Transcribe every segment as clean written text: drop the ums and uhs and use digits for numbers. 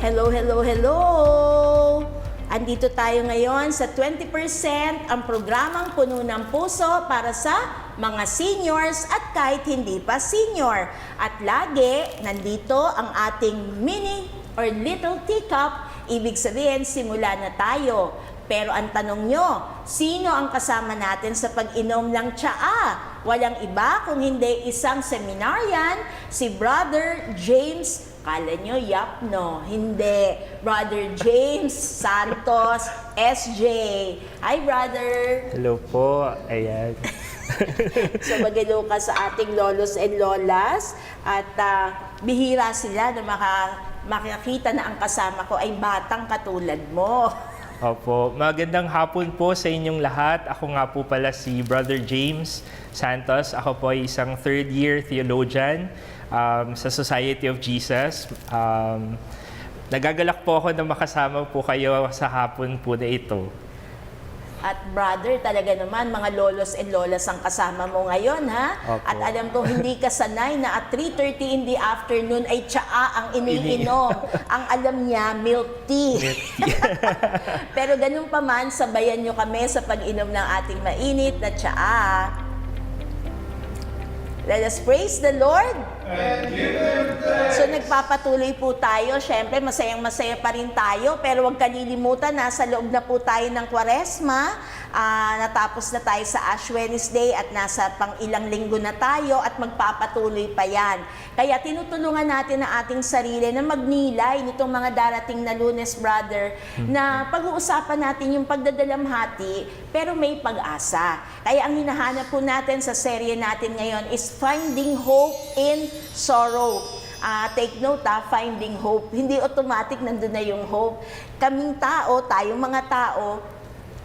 Hello, hello, hello! Andito tayo ngayon sa 20% ang programang Puno ng Puso para sa mga seniors at kahit hindi pa senior. At lagi, nandito ang ating mini or little teacup. Ibig sabihin, simula na tayo. Pero ang tanong nyo, sino ang kasama natin sa pag-inom ng tsaa? Walang iba kung hindi isang seminaryan, si Brother James. Kala nyo, yap, no? Hindi. Brother James Santos, SJ. Hi, brother! Hello po. Ayan. So, magalo ka sa ating lolos and lolas. At bihira sila na makakita na ang kasama ko ay batang katulad mo. Opo. Magandang hapon po sa inyong lahat. Ako nga po pala si Brother James Santos. Ako po ay isang third-year theologian sa Society of Jesus. Nagagalak po ako na makasama po kayo sa hapon po na ito. At brother, talaga naman, mga lolos and lolas ang kasama mo ngayon, ha? Opo. At alam ko, hindi ka sanay na at 3:30 in the afternoon ay tsaa ang iniinom. Ang alam niya, milk tea. Pero ganun pa man, sabayan nyo kami sa pag-inom ng ating mainit na tsaa. Let us praise the Lord. And give Him thanks. So nagpapatuloy po tayo. Siyempre, masayang-masaya pa rin tayo. Pero huwag kalilimutan, nasa loob na po tayo ng Kwaresma. Natapos na tayo sa Ash Wednesday at nasa pang ilang linggo na tayo at magpapatuloy pa yan. Kaya tinutulungan natin ang ating sarili na magnilay nitong mga darating na Lunes, brother, na pag-uusapan natin yung pagdadalamhati, pero may pag-asa. Kaya ang hinahanap po natin sa serye natin ngayon is Finding Hope in Sorrow. Take note, finding hope. Hindi automatic nandun na yung hope. Kaming tao, tayong mga tao,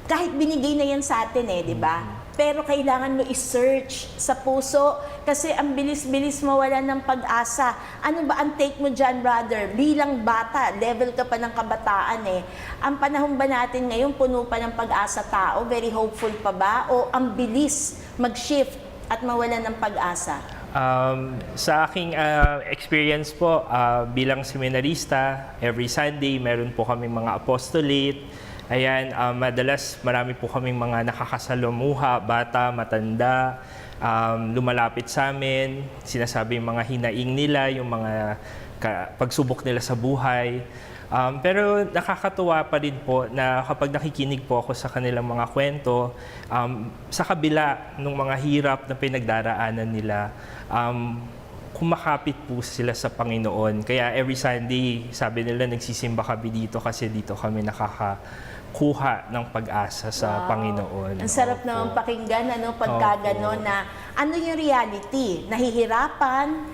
kahit binigay na yan sa atin di ba? Pero kailangan mo i-search sa puso kasi ang bilis-bilis mawala ng pag-asa. Ano ba ang take mo dyan, brother? Bilang bata, level ka pa ng kabataan Ang panahon ba natin ngayon puno pa ng pag-asa tao? Very hopeful pa ba? O ang bilis mag-shift at mawala ng pag-asa? Sa aking experience po, bilang seminarista, every Sunday meron po kaming mga apostolate. Ayan, madalas marami po kaming mga nakakasalamuha, bata, matanda, lumalapit sa amin, sinasabi yung mga hinaing nila, yung mga pagsubok nila sa buhay. Pero nakakatuwa pa rin po na kapag nakikinig po ako sa kanilang mga kwento, sa kabila ng mga hirap na pinagdaraanan nila, kumakapit po sila sa Panginoon. Kaya every Sunday, sabi nila, nagsisimba kami dito kasi dito kami nakakakuha ng pag-asa sa Panginoon. Ang sarap Opo. naman pakinggan, pagka gano'n na ano yung reality, nahihirapan,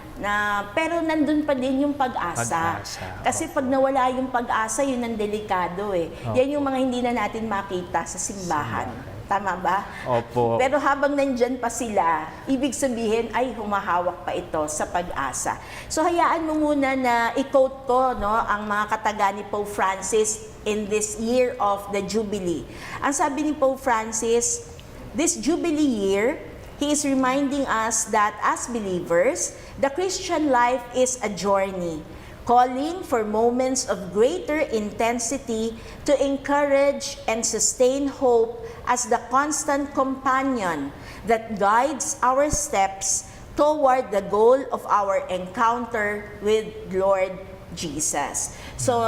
pero nandun pa din yung pag-asa. Kasi pag nawala yung pag-asa, yun ang delikado Yan yung mga hindi na natin makita sa simbahan. Tama ba? Opo. Pero habang nandyan pa sila, ibig sabihin ay humahawak pa ito sa pag-asa. So hayaan mo muna na i-quote ko ang mga kataga ni Pope Francis in this year of the Jubilee. Ang sabi ni Pope Francis, this Jubilee year, he is reminding us that as believers, the Christian life is a journey, calling for moments of greater intensity to encourage and sustain hope as the constant companion that guides our steps toward the goal of our encounter with Lord Jesus. So,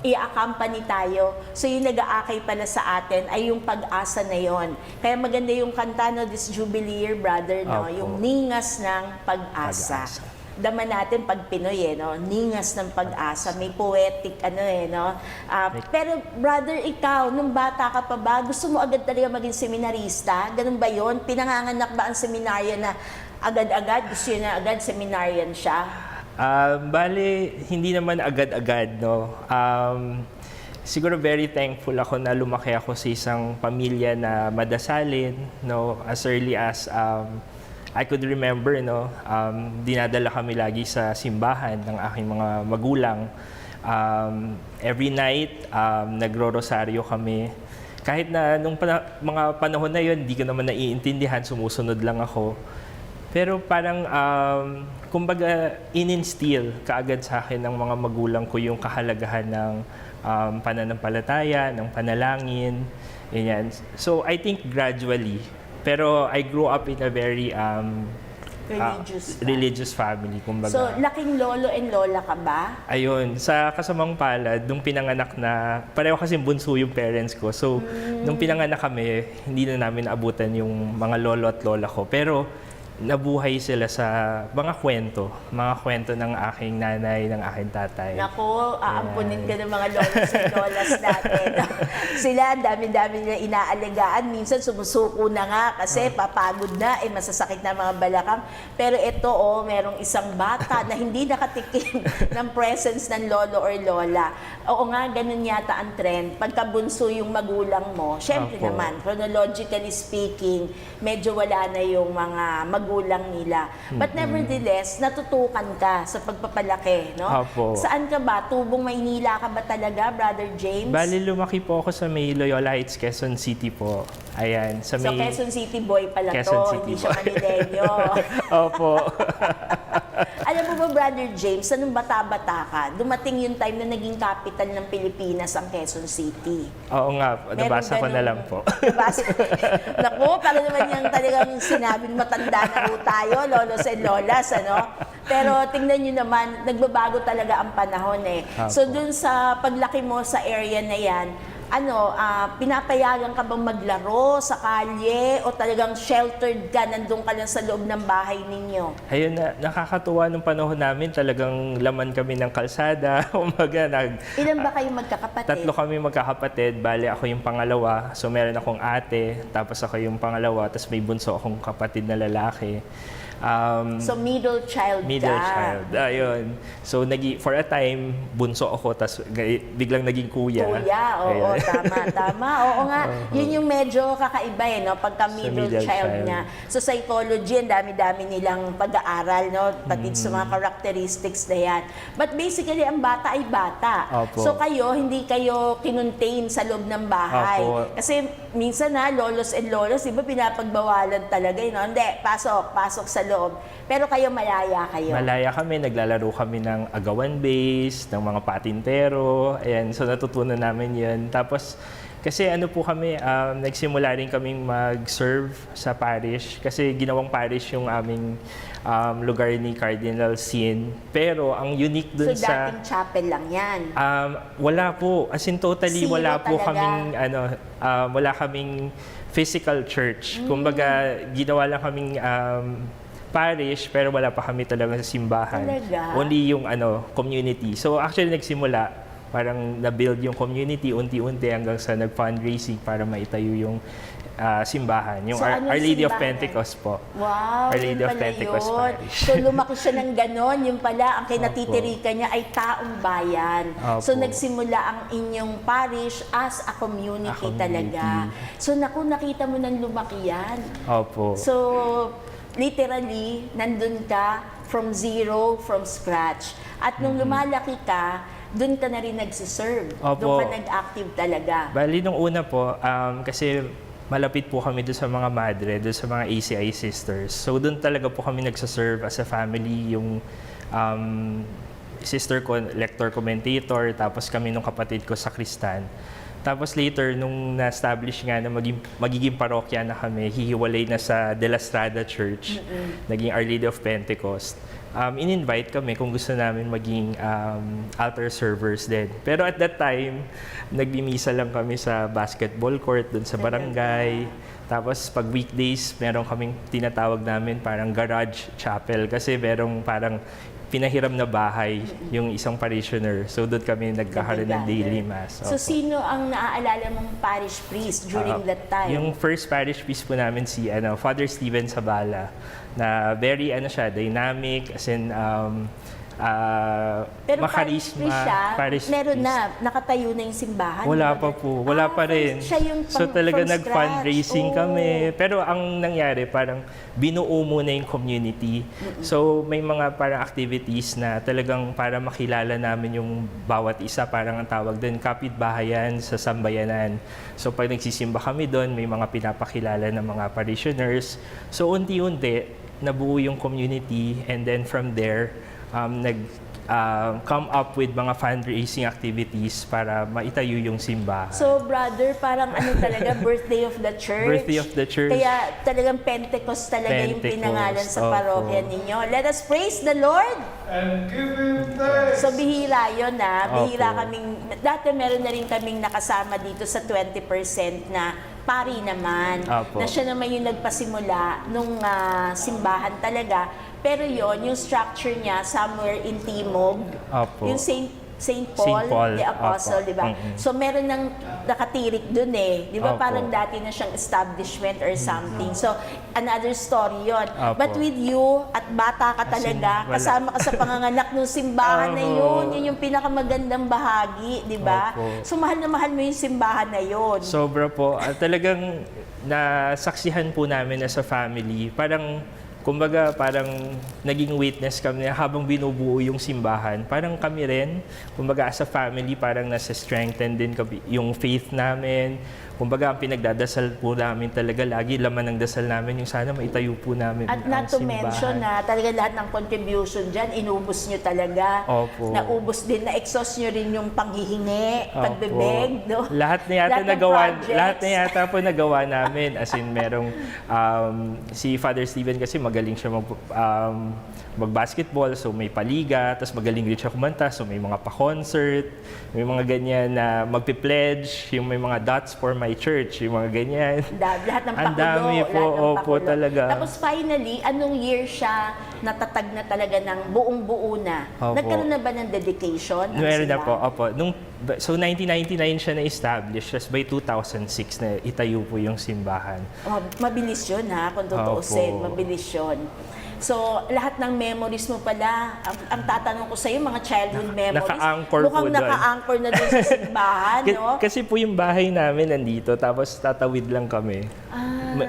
i-accompany tayo. So, yung nag-aakay pala sa atin ay yung pag-asa na yon. Kaya maganda yung kanta, this Jubilee year, brother, Opo. yung ningas ng pag-asa. Dama natin pag Pinoy, ningas ng pag-asa. May poetic, pero, brother, ikaw, nung bata ka pa ba, gusto mo agad talaga maging seminarista? Ganun ba yon? Pinanganganak ba ang seminaryan na agad-agad? Gusto yun na agad seminaryan siya? Bale, hindi naman agad-agad, siguro very thankful ako na lumaki ako sa isang pamilya na madasalin, as early as I could remember, dinadala kami lagi sa simbahan ng aking mga magulang. Every night, nagro-rosaryo kami. Kahit na nung mga panahon na yun, hindi ko naman naiintindihan, sumusunod lang ako. Pero parang, kumbaga, in-instill kaagad sa akin ng mga magulang ko yung kahalagahan ng pananampalataya, ng panalangin, ganyan. So, I think gradually, pero I grew up in a very religious family, kumbaga. So, laking lolo and lola ka ba? Ayun, sa kasamang palad, nung pinanganak na, pareho kasi bunso yung parents ko. So, nung pinanganak kami, hindi na namin abutan yung mga lolo at lola ko. Pero, nabuhay sila sa mga kwento ng aking nanay, ng aking tatay. Nako, aampunin ka ng mga lolas and lolas natin. Sila, dami-dami nila inaalagaan. Minsan sumusuko na nga kasi papagod na, masasakit na mga balakang. Pero ito, merong isang bata na hindi nakatikim ng presence ng lolo or lola. Oo nga, ganun yata ang trend. Pagkabunso yung magulang mo, syempre Opo. naman, chronologically speaking, medyo wala na yung mga magulang nila. But nevertheless, natutukan ka sa pagpapalaki, no? Opo. Saan ka ba? Tubong Maynila ka ba talaga, Brother James? Bali, lumaki po ako sa may Loyola Heights, Quezon City po. Ayan, sa So, may... Quezon City boy pala Quezon to, City hindi siya boy. Manileño. Opo. Alam mo ba, Brother James, anong bata-bata ka, dumating yung time na naging capital ng Pilipinas ang Quezon City. Oo nga, nabasa ko na ganun- lang po. Nabasa. Naku, para naman yung talagang sinabing matanda na po tayo, lolos and lolas, ano? Pero tingnan nyo naman, nagbabago talaga ang panahon eh. So dun sa paglaki mo sa area na yan, pinapayagan ka bang maglaro sa kalye o talagang sheltered ka, nandun ka lang sa loob ng bahay ninyo? Ayun, nakakatuwa nung panahon namin, talagang laman kami ng kalsada. Umaga, Ilan ba kayong magkakapatid? tatlo kami magkakapatid. Bali, ako yung pangalawa. So, meron akong ate, tapos ako yung pangalawa, tapos may bunso akong kapatid na lalaki. So middle child Middle ka. child. Ayun. So, for a time, bunso ako, tapos biglang naging kuya. Kuya, oo, Ayun. tama. Oo nga, yun yung medyo kakaiba eh, no? Pagka middle child nga. So psychology, ang dami-dami nilang pag-aaral, no? Pati sa mga characteristics na yan. But basically, ang bata ay bata. Opo. So hindi kayo kinontain sa loob ng bahay. Opo. Kasi minsan lolos and lolos, di ba pinapagbawalan talaga, no? Hindi, pasok sa loob. Pero kayo malaya kayo. Malaya kami, naglalaro kami ng agawan base, ng mga patintero. Ayan, so natutunan namin yun. Tapos, kasi po kami, nagsimula rin kaming mag-serve sa parish. Kasi ginawang parish yung aming lugar ni Cardinal Sin. Pero ang unique dun So sa... dating chapel lang yan. Wala po. As in totally, Zero wala po talaga. kaming, wala kaming physical church. Kumbaga, ginawa lang kaming parish, pero wala pa kami talaga sa simbahan. Talaga? Only yung community. So actually nagsimula, parang na-build yung community unti-unti hanggang sa nag-fundraising para maitayo yung simbahan. Yung So, anong Our Lady of simbahan? Pentecost po. Wow, Our Lady yun of pala Pentecost yun. Parish. So lumaki siya ng ganon, yung pala, ang kinatitirikan niya ay taong bayan. Opo. So nagsimula ang inyong parish as a community, A community. talaga. So nakita mo nang lumaki yan. Opo. So literally, nandun ka from zero, from scratch. At nung lumalaki ka, dun ka na rin nagsiserve. Opo. Doon ka nag-active talaga. Bali, nung una po, kasi malapit po kami doon sa mga madre, doon sa mga ACI sisters. So, doon talaga po kami nagsaserve as a family, yung sister ko, lector commentator, tapos kami nung kapatid ko sa Kristan. Tapos later, nung na-establish nga na magiging parokya na kami, hihiwalay na sa De La Strada Church, naging Our Lady of Pentecost. In-invite kami kung gusto namin maging altar servers din. Pero at that time, nagbimisa lang kami sa basketball court dun sa barangay. Tapos pag weekdays, meron kaming tinatawag namin parang garage chapel kasi merong parang pinahiram na bahay yung isang parishioner. So doon kami nagkakaroon ng daily mass. So Opo. sino ang naaalala mong parish priest during that time? Yung first parish priest po namin si Father Steven Sabala na very dynamic, as in Pero parish makarisma. priest siya, Parish meron priest. na, nakatayo na yung simbahan. Wala di ba? pa po. Wala pa rin. Siya yung So talaga from nag-fundraising scratch. kami. Pero ang nangyari, parang binuo muna yung community. So may mga parang activities na talagang para makilala namin yung bawat isa. Parang ang tawag din, kapitbahayan sa sambayanan. So pag nagsisimba kami doon, may mga pinapakilala ng mga parishioners. So unti-unti, nabuo yung community, and then from there, come up with mga fundraising activities para maitayo yung simbahan. So, brother, parang ano talaga, birthday of the church. Birthday of the church. Kaya talagang Pentecost talaga yung Pentecost, pinangalan sa opo. parokya ninyo. Let us praise the Lord! And give Him thanks. So, bihira yun na. Bihira Opo. kaming, dati meron na rin kaming nakasama dito sa 20% na pari naman. Opo. Na siya naman yung nagpasimula nung simbahan talaga. Pero yon yung structure niya somewhere in Timog. Opo. Yung Saint Paul, Paul, the Apostle, opo. di ba? Mm-mm. So meron ng nakatirik dun eh. Di ba Opo. parang dati na siyang establishment or something. So another story yon. Opo. But with you, at bata ka talaga, wala. kasama ka sa panganganak ng simbahan na yun. Opo. Yun yung pinakamagandang bahagi, di ba? Opo. So mahal na mahal mo yung simbahan na yun. Sobra po. Talagang nasaksihan po namin as a family. Kumbaga, parang naging witness kami habang binubuo yung simbahan. Parang kami rin, kumbaga as a family, parang nasa-strengthen din yung faith namin. Kumbaga, ang pinagdadasal po namin talaga lagi, laman ng dasal namin, yung sana maitayo po namin At ang not to simbahan. mention na talaga lahat ng contribution dyan, inubos nyo talaga. Opo. Naubos din, na-exhaust nyo rin yung panghihingi, Opo. pagbebeg, no? Lahat na yata Lahat ng nagawa, projects. lahat na yata po nagawa namin. As in, merong si Father Steven kasi magaling siya mag-basketball, so may paliga, tapos magaling rin siya kumanta, so may mga pa-concert, may mga ganyan na magpi-pledge, yung may mga dots for my church, yung mga ganyan. Lahat ng Ang pakulo. dami po, lahat ng opo, pakulo. talaga. Tapos finally, anong year siya natatag na talaga ng buong-buo na? Opo. Nagkaroon na ba ng dedication? ang Meron na po, simbahan? opo. So 1999 siya na-establish, tapos by 2006 na itayo po yung simbahan. Oh, mabilis yun ha, kung tutuusin. Opo. Mabilis yun. So, lahat ng memories mo pala, ang tatanong ko sa'yo, mga childhood memories, naka-anchor po mukhang doon. naka-anchor na doon sa simbahan, no? Kasi po yung bahay namin nandito, tapos tatawid lang kami.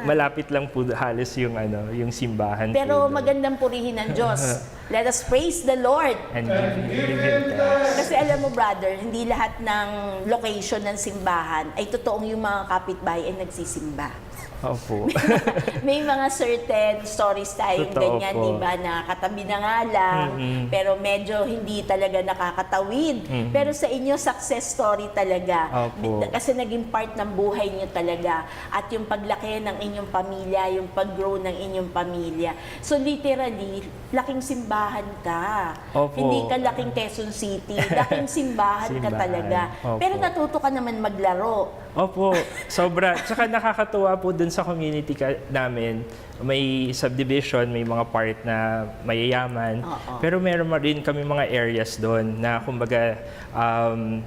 Malapit lang po halos yung simbahan. Pero po doon. magandang purihin ng Diyos. Let us praise the Lord. And give Him thanks. Kasi alam mo, brother, hindi lahat ng location ng simbahan ay totoong yung mga kapitbahay ay nagsisimba. Opo. May mga certain stories tayong Totoo ganyan, po. di ba, na katabi na nga lang, pero medyo hindi talaga nakakatawid. Pero sa inyo, success story talaga. Opo. Kasi naging part ng buhay niyo talaga. At yung paglaki ng inyong pamilya, yung pag-grow ng inyong pamilya. So literally, laking simbahan ka. Opo. Hindi ka laking Quezon City. Laking simbahan ka Simbahan. talaga. Opo. Pero natuto ka naman maglaro. Opo, sobra. Tsaka nakakatuwa po dun sa community namin. May subdivision, may mga part na mayayaman. Oo. Pero meron rin kami mga areas doon na kumbaga,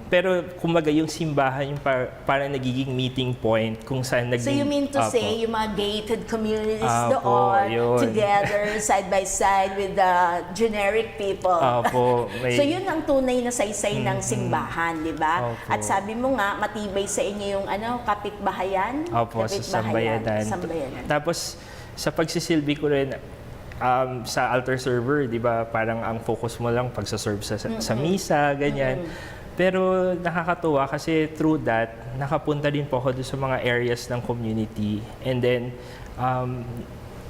pero kumbaga yung simbahan, yung parang nagiging meeting point kung saan So you mean to Opo. say, yung mga gated communities Opo, doon, yun. together, side by side with the generic people. Opo, may- So yun ang tunay na saysay ng simbahan, di ba? Opo. At sabi mo nga, matibay sa inyo yung kapitbahayan? Opo, sa Sambayanan. Sambayanan. Tapos, sa pagsisilbi ko rin, sa altar server, di ba, parang ang focus mo lang pagsaserve sa misa, ganyan. Pero nakakatuwa kasi through that, nakapunta din po ako doon sa mga areas ng community. And then,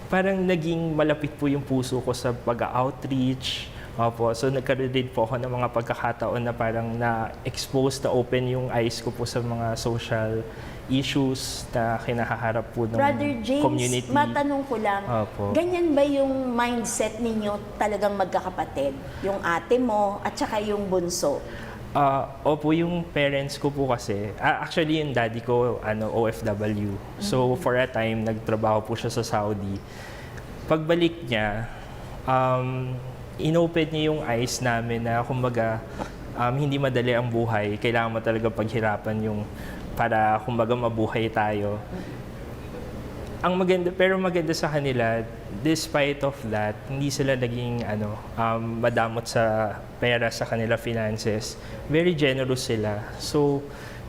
parang naging malapit po yung puso ko sa pag-outreach. Opo, so nagkaroon din po ako ng mga pagkakataon na parang na-expose, na-open yung eyes ko po sa mga social issues na kinakaharap po ng Brother James, community. matanong ko lang, Opo. ganyan ba yung mindset ninyo talagang magkakapatid? Yung ate mo at saka yung bunso? Opo, yung parents ko po kasi, actually yung daddy ko, OFW. So for a time, nagtrabaho po siya sa Saudi. Pagbalik niya, inopen niya yung eyes namin na kumbaga, hindi madali ang buhay. Kailangan mo talaga paghirapan yung para kumbaga mabuhay tayo. Ang maganda, pero maganda sa kanila, despite of that, hindi sila naging madamot sa pera sa kanila finances. Very generous sila. So,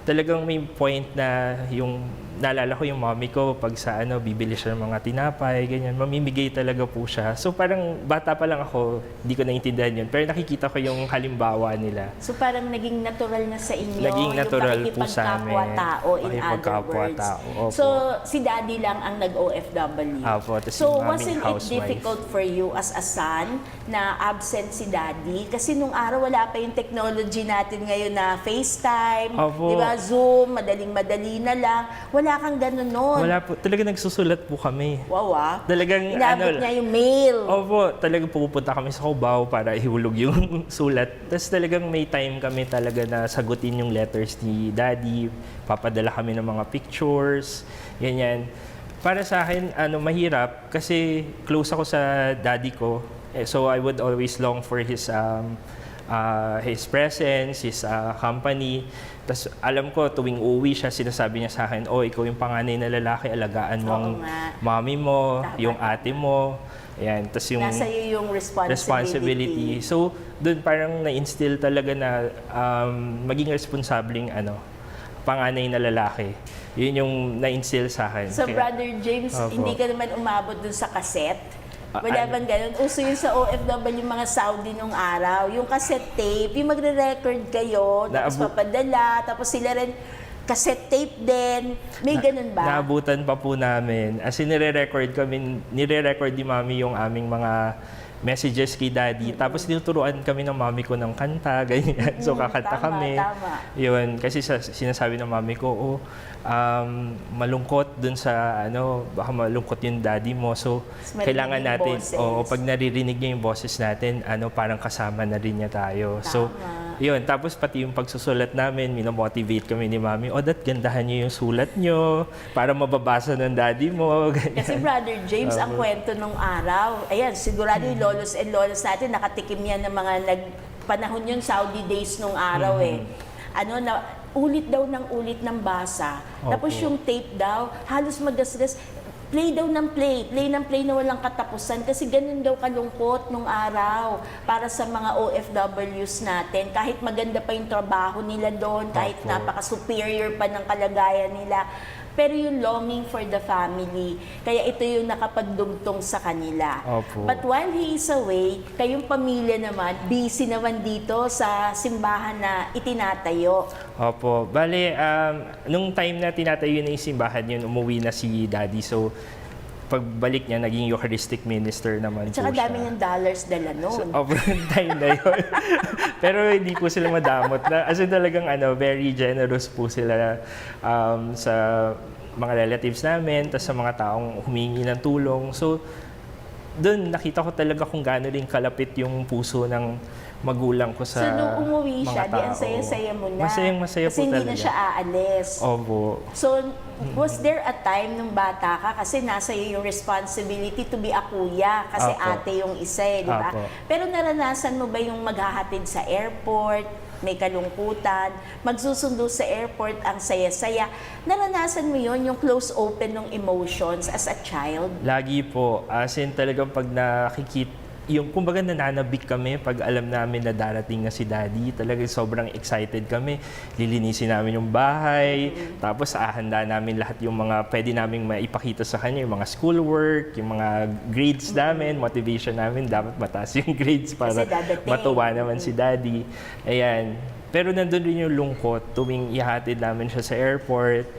talagang may point na yung naalala ko yung mommy ko pag sa bibili siya ng mga tinapay, ganyan, mamimigay talaga po siya. So parang bata pa lang ako, hindi ko naintindihan yun. Pero nakikita ko yung halimbawa nila. So parang naging natural na sa inyo Naging natural yung po sa amin. pakikipagkapwa-tao in other words. Pakikipagkapwa-tao, opo. So si daddy lang ang nag-OFW. Opo, tas So yung aming wasn't it housewife. difficult for you as a son na absent si daddy? Kasi nung araw wala pa yung technology natin ngayon na FaceTime, Opo. di ba, Zoom, madaling-madali na lang. Wala kang ganun noon. Wala po, talaga nagsusulat po kami. Wow, ah. Talagang Inabot niya yung mail. Opo, talagang pupunta kami sa Cubao para ihulog yung sulat. Tapos talagang may time kami talaga na sagutin yung letters ni Daddy. Papadala kami ng mga pictures, ganyan. Para sa akin, mahirap kasi close ako sa daddy ko. So I would always long for his presence, his company. Tapos alam ko, tuwing uuwi siya, sinasabi niya sa akin, ikaw yung panganay na lalaki, alagaan mo ang Oo nga. mami mo, Tama. yung ate mo. Ayan, tas yung Nasa iyo yung responsibility. So, doon parang na-instill talaga na maging responsabling panganay na lalaki. Yun yung na-instill sa akin. So, Kaya- Brother James, Opo. hindi ka naman umabot dun sa cassette? Wala ano? bang ganun? Uso yun sa OFW, mga Saudi nung araw. Yung cassette tape, yung magre-record kayo, tapos papadala, tapos sila rin cassette tape din. May ganun ba? Naabutan pa po namin. As in, nire-record ni mami yung aming mga messages kay daddy. Tapos tinuturuan kami ng mami ko ng kanta, ganyan. So kakanta Tama, kami. tama. Yun, kasi sinasabi ng mami ko, malungkot dun sa baka malungkot yung daddy mo. So Mas kailangan maririnig natin, boses. pag naririnig niya yung boses natin, parang kasama na rin niya tayo. So Tama. yun, tapos pati yung pagsusulat namin, minomotivate kami ni mami, gandahan niyo yung sulat niyo para mababasa ng daddy mo. Ganyan. Kasi Brother James, ang kwento nung araw, ayan, sigurado yung lolos and lolas natin, nakatikim yan ng mga panahon yung Saudi days nung araw ulit daw ng ulit ng basa. Tapos Opo. yung tape daw, halos magasgas. Play daw ng play na walang katapusan kasi ganun daw kalungkot nung araw para sa mga OFWs natin. Kahit maganda pa yung trabaho nila doon, kahit Opo. napaka-superior pa ng kalagayan nila, pero yung longing for the family, kaya ito yung nakapagdugtong sa kanila. Opo. But while he is away, kayong pamilya naman, busy naman dito sa simbahan na itinatayo. Opo. Bale, nung time na tinatayo na yung simbahan yun, umuwi na si daddy. So, pagbalik niya, naging Eucharistic minister naman At saka po siya. dami yung dollars dala noon. Opo, time na yun. Pero hindi po sila madamot. As in talagang very generous po sila sa mga relatives namin, tas sa mga taong humingi ng tulong. So, doon nakita ko talaga kung gaano rin kalapit yung puso ng magulang ko sa So, nung umuwi mga siya, di ang tao. saya-saya mo na. Masayang-masaya Kasi po hindi talaga. na siya aalis. Opo. So, was there a time nung bata ka, kasi nasa iyo yung responsibility to be a kuya, kasi Apo. ate yung isa di ba? Apo. Pero naranasan mo ba yung maghahatid sa airport, may kalungkutan, magsusundo sa airport, ang saya-saya? Naranasan mo yon yung close open ng emotions as a child? Lagi po. As in talagang pag nakikita, yung kumbaga nananabik kami pag alam namin na darating na si daddy. Talagang sobrang excited kami. Lilinisin namin yung bahay. Tapos ahanda namin lahat yung mga pwede namin maipakita sa kanya. Yung mga schoolwork, yung mga grades namin, motivation namin. Dapat mataas yung grades para Kasi dadating. matuwa naman si daddy. Ayan. Pero nandun rin yung lungkot tuwing ihatid namin siya sa airport.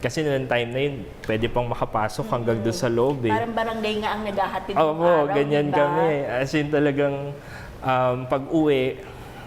Kasi noong time na yun, pwede pang makapasok hanggang doon sa loob eh. Parang barangay nga ang naghahatid ng Opo, araw, ganyan di ba? kami. As in talagang pag-uwi,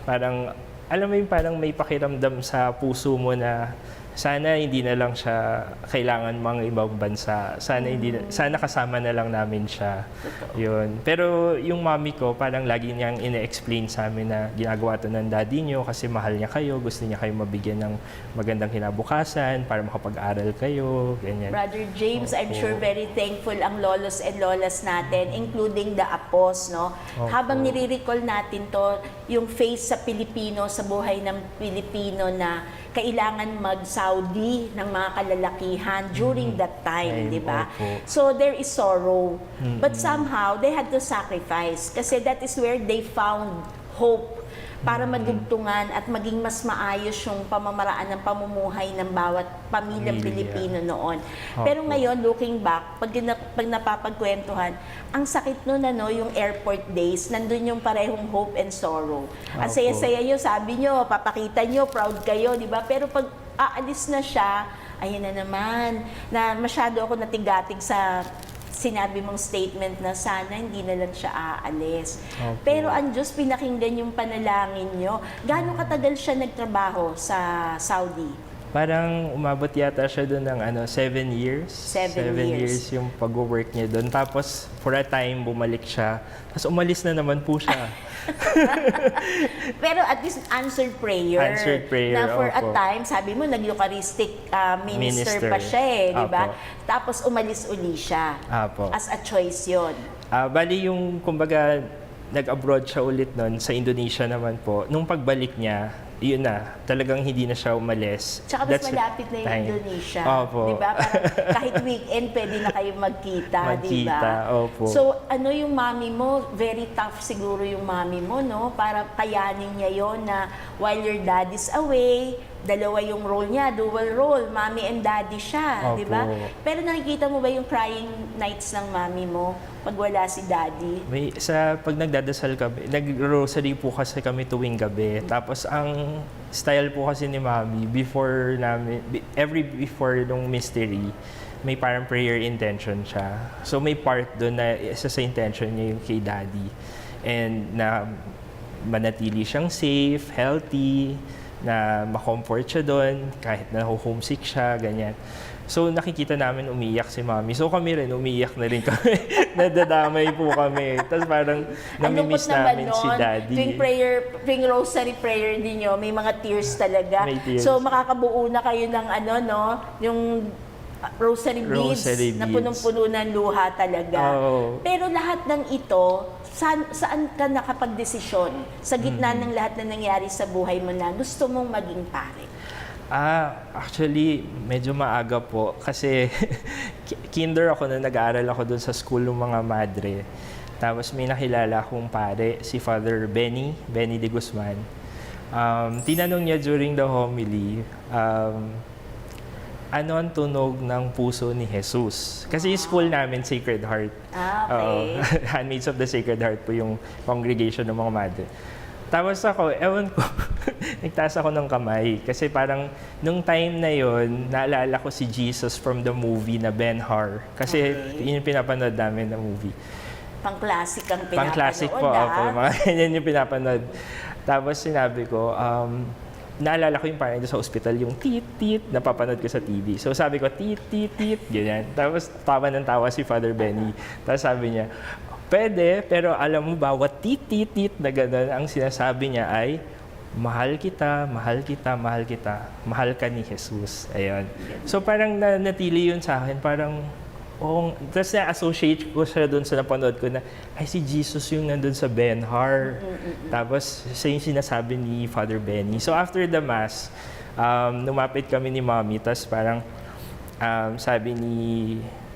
parang, alam mo yung parang may pakiramdam sa puso mo na sana hindi na lang siya kailangan mga ibang bansa. Sana kasama na lang namin siya. Yun. Pero yung mami ko, parang lagi niyang ine-explain sa amin na ginagawa to ng daddy niyo kasi mahal niya kayo, gusto niya kayo mabigyan ng magandang kinabukasan para makapag-aral kayo, ganyan. Brother James, I'm Opo. sure very thankful ang lolos and lolas natin, including the apos, no? Opo. Habang nire-recall natin to, yung face sa Pilipino, sa buhay ng Pilipino na kailangan mag-Saudi ng mga kalalakihan during that time, Ay, di ba? opo. So there is sorrow. But somehow, they had to sacrifice kasi that is where they found hope para madugtungan at maging mas maayos yung pamamaraan ng pamumuhay ng bawat pamilyang Pamilya. Pilipino noon. Opo. Pero ngayon, looking back, pag napapagkwentuhan, ang sakit nun, yung airport days, nandun yung parehong hope and sorrow. At Opo. saya-saya nyo, sabi nyo, papakita nyo, proud kayo, di ba? Pero pag aalis na siya, ayun na naman, na masyado ako natigatig sa sinabi mong statement na sana hindi na lang siya aalis. Opo. Pero ang Diyos, pinakinggan yung panalangin nyo. Gaano katagal siya nagtrabaho sa Saudi? Parang umabot yata siya doon ng 7 years. 7 years. Yung pag-work niya doon. Tapos for a time, bumalik siya. Tapos umalis na naman po siya. Pero at least answered prayer. Answered prayer, Na for a opo. time, sabi mo, nag-Eucharistic minister Minister. pa siya di ba? Opo. Tapos umalis uli siya. Apo. As a choice yon. Bali yung, kumbaga, nag-abroad siya ulit noon sa Indonesia naman po. Nung pagbalik niya, yun na, talagang hindi na siya umalis. Tsaka mas malapit na yung time. Indonesia. Opo. Di ba? Parang kahit weekend, pwede na kayo magkita, di ba? Magkita, opo. So, yung mami mo, very tough siguro yung mami mo, no? Para kayanin niya yon na while your dad is away, dalawa yung role niya, dual role, mommy and daddy siya, Opo. di ba? Pero nakikita mo ba yung crying nights ng mami mo pag wala si daddy? Pag nagdadasal kami, nag-rosary po kasi kami tuwing gabi. Tapos ang style po kasi ni Mami, before before nung mystery, may parang prayer intention siya. So may part doon na isa sa intention niya yung kay Daddy. And na manatili siyang safe, healthy, na ma-comfort siya doon, kahit na homesick siya, ganyan. So nakikita namin umiyak si Mami. So kami rin, umiyak na rin kami. Nadadamay po kami. Tapos parang namimiss namin si Daddy. Tuwing rosary prayer ninyo, may mga tears talaga. May tears. So makakabuo na kayo ng yung rosary beads Rosary na beads. punong-puno ng luha talaga. Oo. Pero lahat ng ito, saan ka nakapagdesisyon? Sa gitna ng lahat na nangyari sa buhay mo na gusto mong maging pare? Actually, medyo maaga po. Kasi kinder ako na nag-aaral ako doon sa school ng mga madre. Tapos may nakilala akong pare, si Father Benny de Guzman. Tinanong niya during the homily, ano ang tunog ng puso ni Jesus? Kasi yung school namin, Sacred Heart. Okay. Handmaids of the Sacred Heart po yung congregation ng mga madre. Tapos ako, ewan ko, nagtaas ako ng kamay. Kasi parang, nung time na yon, naalala ko si Jesus from the movie na Ben-Hur. Kasi yun yung pinapanood namin na movie. Pang-classic ang pinapanood. Pang-classic po, opo. Mga ganyan yung pinapanood. Tapos sinabi ko, naalala ko yung parang doon sa ospital, yung tit-tit, napapanood ko sa TV. So sabi ko, tit-tit-tit, ganyan. Tapos tawa ng tawa si Father Benny. Tapos sabi niya, pwede, pero alam mo ba, what tit-tit-tit na gano'n, ang sinasabi niya ay, mahal kita, mahal kita, mahal kita, mahal ka ni Jesus. Ayun. So parang nanatili yun sa akin, parang, tapos na-associate ko siya doon sa napanood ko na, ay si Jesus yung nandun sa Ben-Hur. Tapos siya yung sinasabi ni Father Benny. So after the Mass, lumapit kami ni Mommy, tapos parang sabi ni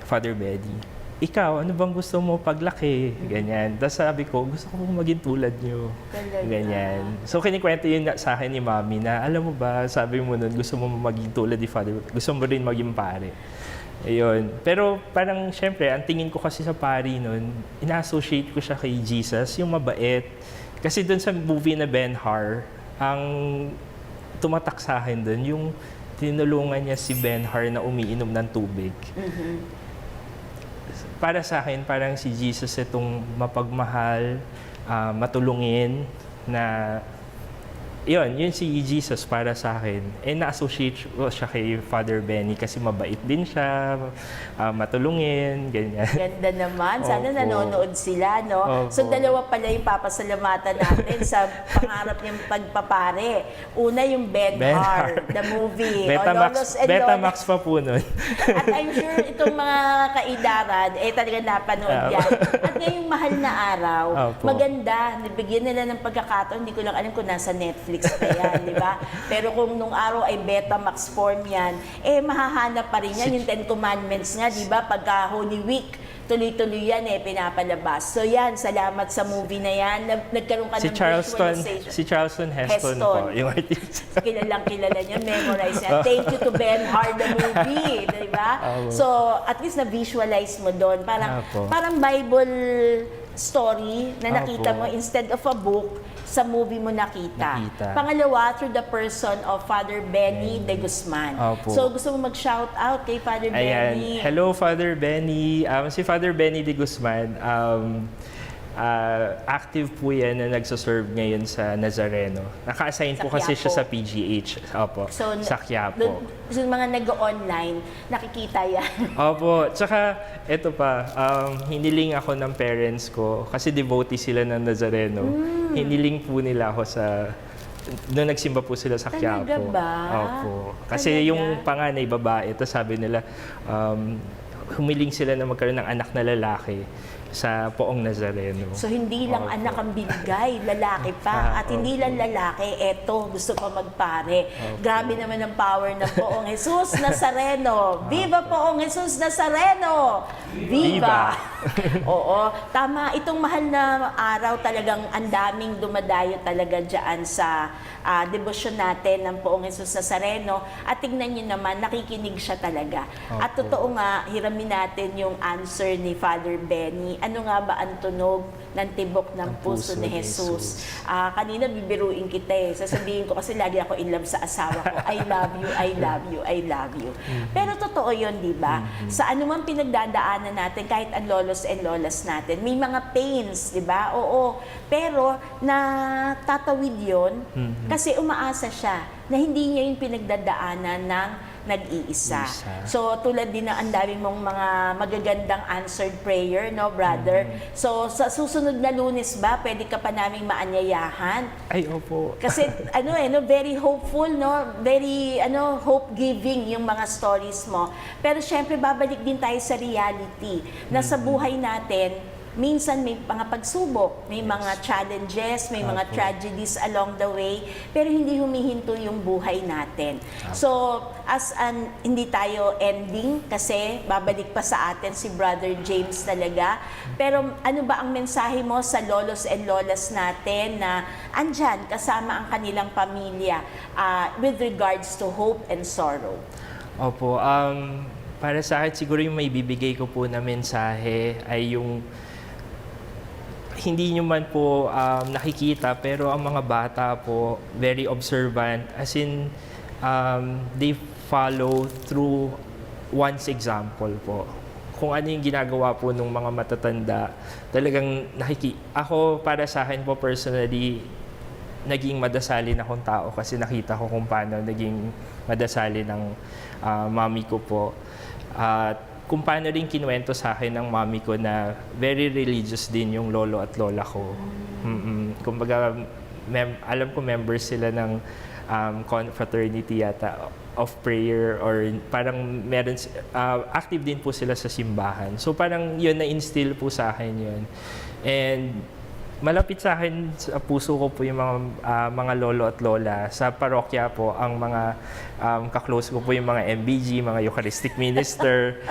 Father Benny, ikaw, ano bang gusto mo paglaki? Ganyan. Tapos sabi ko, gusto ko maging tulad niyo. Talaga. Ganyan. So kinikwento yun sa akin ni Mommy na, alam mo ba, sabi mo nun, gusto mo maging tulad ni Father, gusto mo rin maging pare. Ayun. Pero parang, syempre, ang tingin ko kasi sa pari nun, ina-associate ko siya kay Jesus, yung mabait. Kasi dun sa movie na Ben-Hur, ang tumatak sa akin dun, yung tinulungan niya si Ben-Hur na umiinom ng tubig. Para sa akin, parang si Jesus itong mapagmahal, matulungin, na yun si Jesus para sa akin. Na-associate ko siya kay Father Benny kasi mabait din siya, matulungin, ganyan. Ganda naman. Sana Opo. nanonood sila, no? Opo. So, dalawa pala yung papasalamatan natin sa pangarap niyang pagpapare. Una, yung Ben-Hur, the movie. Lolos and Betamax Lolas. pa po nun. At I'm sure itong mga kaidaran, talaga napanood yan. At ngayong mahal na araw, Opo. maganda. Nabigyan nila ng pagkakataon. Hindi ko lang alam kung nasa Netflix pa yan, di ba? Pero kung nung araw ay Betamax form yan, mahahanap pa rin yan. Yung Ten Commandments nga, di ba? Pagka Holy Week, tuloy-tuloy yan pinapalabas. So yan, salamat sa movie na yan. Nagkaroon ka Si ng visualization. Charleston Heston po, yung artist. Kilalang kilala niya, memorize niya. Thank you to Ben Hard the movie, di ba? So, at least na-visualize mo doon. Parang Bible story na nakita mo instead of a book, sa movie mo nakita. Pangalawa, through the person of Father Benny de Guzman. So, gusto mo mag-shout out kay Father Benny? Hello, Father Benny. Si Father Benny de Guzman, active po yan na nagsaserve ngayon sa Nazareno. Naka-assign po kasi siya sa PGH. Opo, So, sa Quiapo. So, mga nag-online, nakikita yan. Opo, tsaka ito pa, hiniling ako ng parents ko kasi devotee sila ng Nazareno. Hiniling po nila ako sa noong nagsimba po sila sa Quiapo. Talaga ba? Opo. Kasi Talaga? yung panganay babae, ito sabi nila, humiling sila na magkaroon ng anak na lalaki sa Poong Nazareno. So, hindi lang anak ang binigay, lalaki pa. At hindi lang lalaki, eto, gusto pa magpare. Grabe naman ang power ng Poong Jesus Nazareno. Viva Poong Jesus Nazareno! Viva! Oo, tama. Itong mahal na araw talagang ang daming dumadayo talaga dyan sa debosyon natin ng Poong Jesus Nazareno. At tingnan nyo naman, nakikinig siya talaga. At totoo nga, hiramin natin yung answer ni Father Benny. Ano nga ba ang tunog ng tibok ng puso ni Jesus? Kanina bibiruin kita sasabihin ko kasi lagi ako in love sa asawa ko. I love you, I love you, I love you. Pero totoo yun, di ba? Sa anumang pinagdadaanan natin, kahit ang lolos and lolas natin, may mga pains, di ba? Oo. Pero natatawid yun kasi umaasa siya na hindi niya yung pinagdadaanan ng nag-iisa. So, tulad din ng ang dami mong mga magagandang answered prayer, no, brother? So, sa susunod na Lunes ba, pwede ka pa naming maanyayahan? Ay, opo. Kasi, very hopeful, no? Very, hope-giving yung mga stories mo. Pero, syempre, babalik din tayo sa reality na sa buhay natin, minsan may mga pagsubok, may mga challenges, may mga tragedies along the way, pero hindi humihinto yung buhay natin. So, hindi tayo ending kasi babalik pa sa atin si Brother James talaga. Pero ano ba ang mensahe mo sa lolos and lolas natin na andyan kasama ang kanilang pamilya with regards to hope and sorrow? Opo, para sa akin siguro yung may bibigay ko po na mensahe ay yung hindi nyo man po nakikita, pero ang mga bata po, very observant. As in, they follow through one's example po. Kung ano yung ginagawa po ng mga matatanda, talagang ako, para sa akin po personally, naging madasalin akong tao kasi nakita ko kung paano naging madasalin ng mami ko po. At kung paano rin kinuwento sa akin ng mami ko na very religious din yung lolo at lola ko. Kumbaga, alam ko members sila ng confraternity yata of prayer or parang meron, active din po sila sa simbahan. So parang yun na-instill po sa akin yun. And malapit sa akin, sa puso ko po yung mga lolo at lola. Sa parokya po, ang mga kaklose ko po yung mga MBG, mga Eucharistic Minister.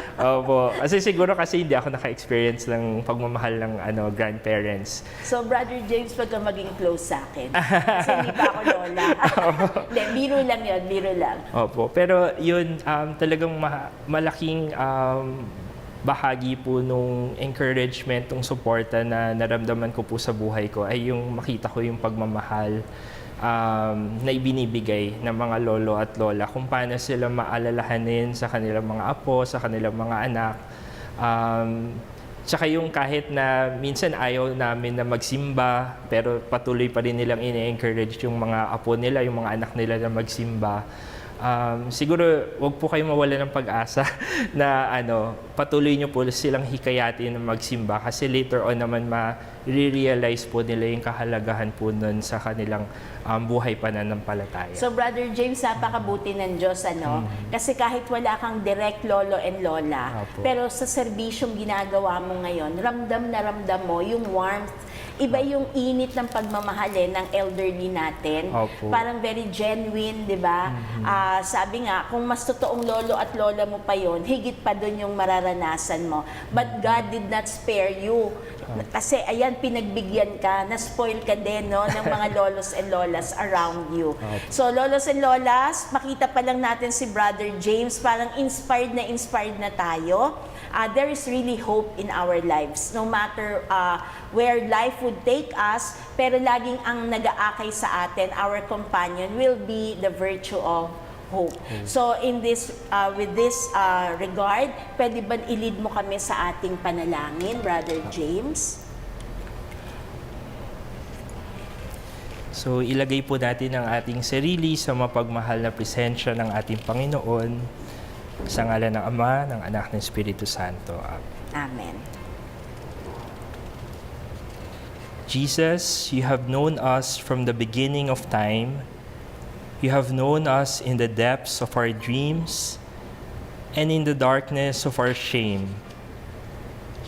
Kasi siguro kasi hindi ako naka-experience ng pagmamahal ng grandparents. So, Brother James, wag kang maging close sa akin. Kasi hindi pa ako lola. Hindi, biro lang yun, biro lang. Opo. Pero yun, talagang malaking bahagi po nung encouragement, nung suporta na naramdaman ko po sa buhay ko ay yung makita ko yung pagmamahal na ibinibigay ng mga lolo at lola, kung paano sila maalalahanin sa kanilang mga apo, sa kanilang mga anak. Tsaka yung kahit na minsan ayaw namin na magsimba, pero patuloy pa rin nilang ine-encourage yung mga apo nila, yung mga anak nila na magsimba. Siguro wag po kayo mawala ng pag-asa na patuloy nyo po silang hikayatin na magsimba kasi later on naman ma-realize po nila yung kahalagahan po nun sa kanilang buhay pananampalataya. So, Brother James, napakabuti ng Diyos, Kasi kahit wala kang direct lolo and lola, pero sa serbisyong ginagawa mo ngayon, ramdam na ramdam mo yung warmth Iba yung init ng pagmamahalin ng elderly natin. Opo. Parang very genuine, di ba? Sabi nga, kung mas totoong lolo at lola mo pa yon, higit pa doon yung mararanasan mo. But God did not spare you. Kasi ayan, pinagbigyan ka, na-spoil ka din no, ng mga lolos and lolas around you. So lolos and lolas, makita pa lang natin si Brother James, parang inspired na tayo. There is really hope in our lives, no matter where life would take us, pero laging ang nag-aakay sa atin, our companion, will be the virtue of hope. So in this with this regard, pwede ba i-lead mo kami sa ating panalangin, Brother James? So ilagay po natin ang ating sarili sa mapagmahal na presensya ng ating Panginoon, sa ngalan ng Ama, ng Anak, ng Espiritu Santo. Amen. Jesus, you have known us from the beginning of time. You have known us in the depths of our dreams and in the darkness of our shame.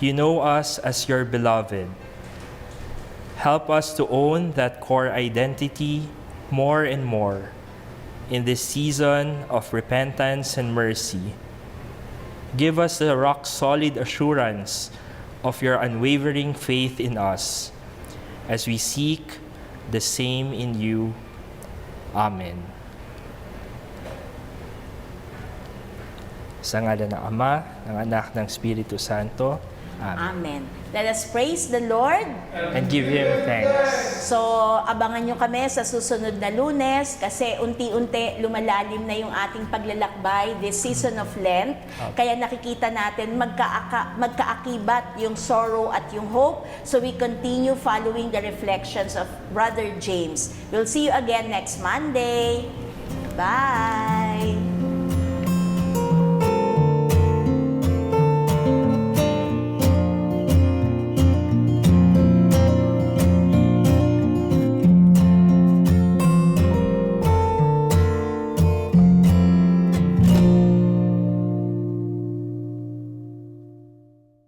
You know us as your beloved. Help us to own that core identity more and more in this season of repentance and mercy. Give us the rock-solid assurance of your unwavering faith in us as we seek the same in you. Amen. Sa ngalan ng Ama, ng Anak, ng Espiritu Santo. Amen. Amen. Let us praise the Lord. And give Him thanks. So, abangan nyo kami sa susunod na Lunes kasi unti-unti lumalalim na yung ating paglalakbay this season of Lent. Kaya nakikita natin magkaakibat yung sorrow at yung hope. So, we continue following the reflections of Brother James. We'll see you again next Monday. Bye!